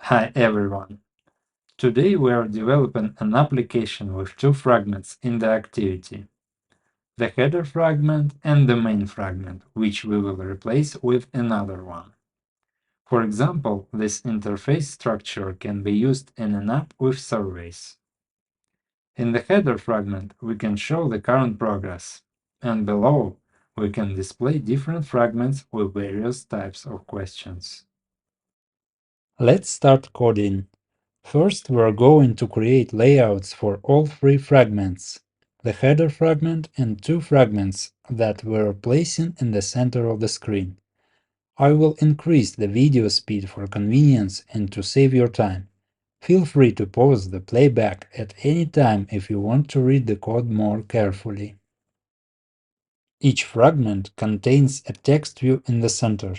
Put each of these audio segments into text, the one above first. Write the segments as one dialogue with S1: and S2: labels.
S1: Hi everyone! Today we are developing an application with two fragments in the activity, the header fragment and the main fragment, which we will replace with another one. For example, this interface structure can be used in an app with surveys. In the header fragment, we can show the current progress, and below we can display different fragments with various types of questions.
S2: Let's start coding. First, we're going to create layouts for all three fragments, the header fragment and two fragments that we're placing in the center of the screen. I will increase the video speed for convenience and to save your time. Feel free to pause the playback at any time if you want to read the code more carefully. Each fragment contains a text view in the center.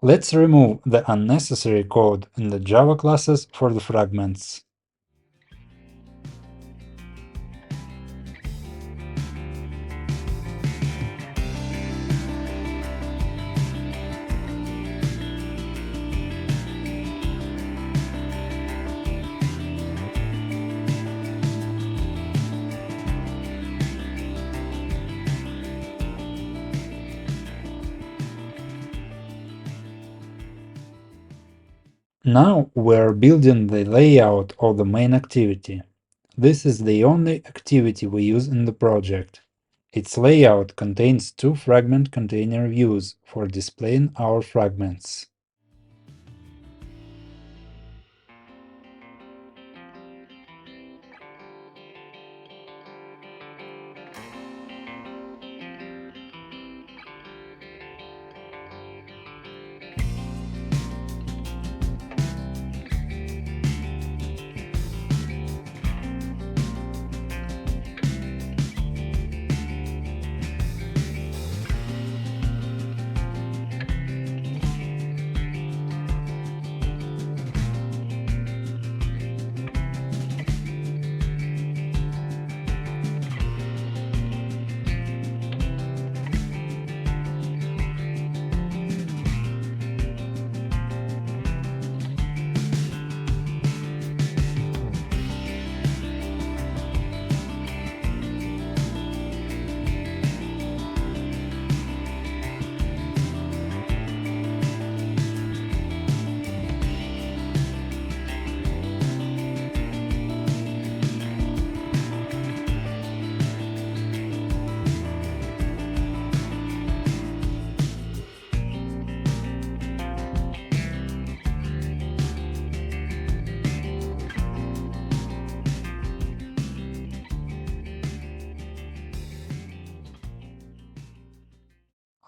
S2: Let's remove the unnecessary code in the Java classes for the fragments. Now we're building the layout of the main activity. This is the only activity we use in the project. Its layout contains two fragment container views for displaying our fragments.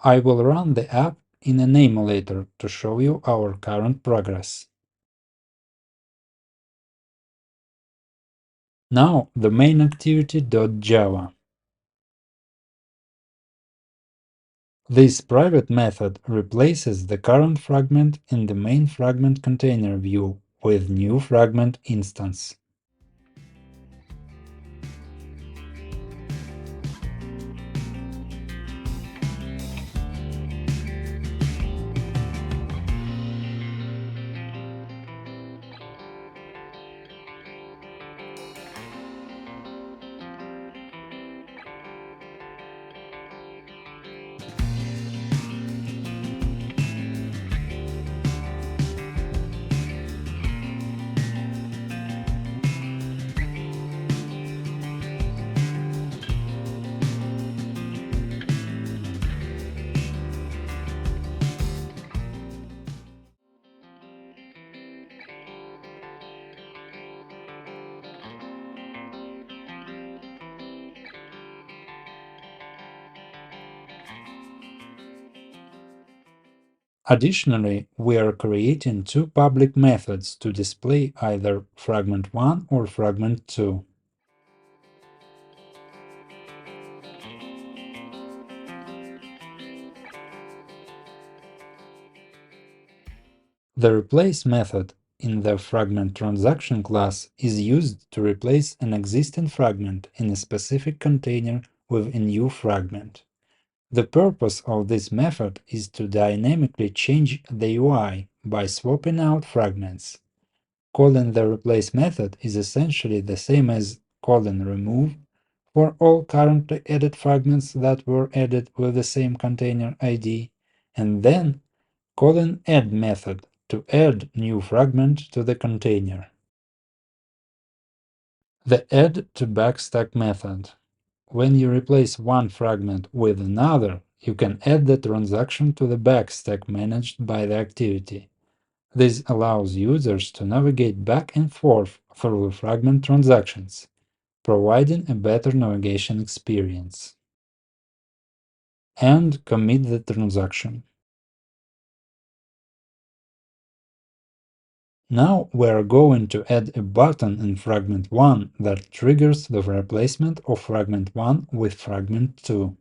S2: I will run the app in an emulator to show you our current progress. Now the main activity.java. This private method replaces the current fragment in the main fragment container view with new fragment instance. Additionally, we are creating two public methods to display either fragment1 or fragment2. The replace method in the fragment transaction class is used to replace an existing fragment in a specific container with a new fragment. The purpose of this method is to dynamically change the UI by swapping out fragments. Calling the replace method is essentially the same as calling remove for all currently added fragments that were added with the same container ID, and then calling add method to add new fragment to the container. The add to backstack method. When you replace one fragment with another, you can add the transaction to the backstack managed by the activity. This allows users to navigate back and forth through the fragment transactions, providing a better navigation experience. And commit the transaction. Now we are going to add a button in fragment1 that triggers the replacement of fragment1 with fragment2.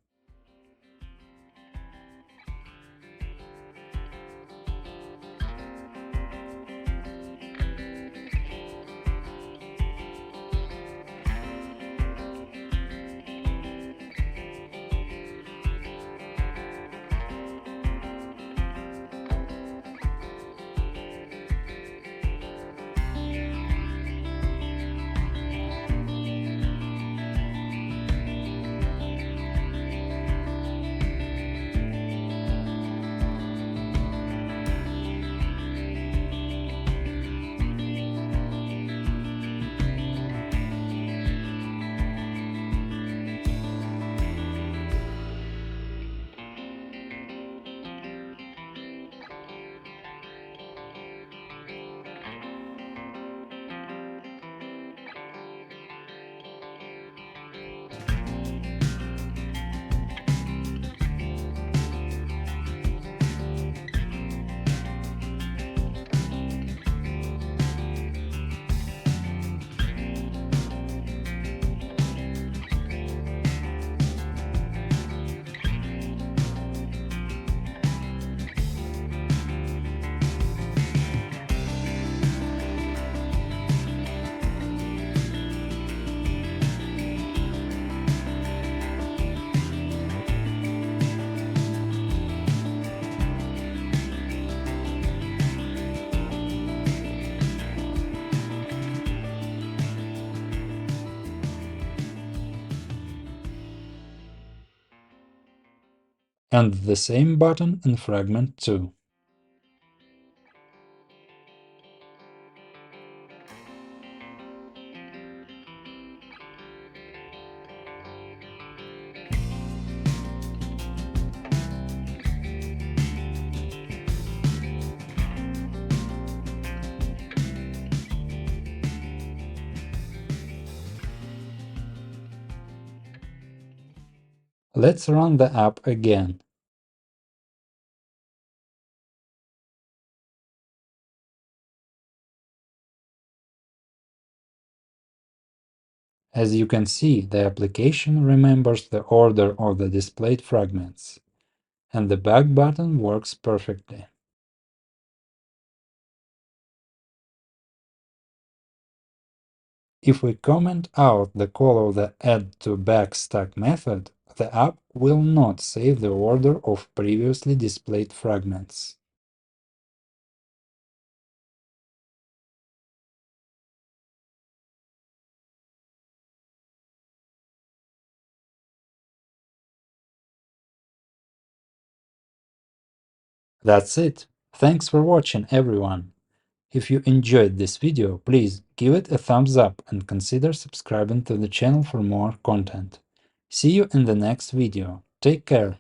S2: And the same button in fragment2. Let's run the app again. As you can see, the application remembers the order of the displayed fragments. and the back button works perfectly. If we comment out the call of the add to backstack method, the app will not save the order of previously displayed fragments. That's it. Thanks for watching, everyone. If you enjoyed this video, please give it a thumbs up and consider subscribing to the channel for more content. See you in the next video. Take care.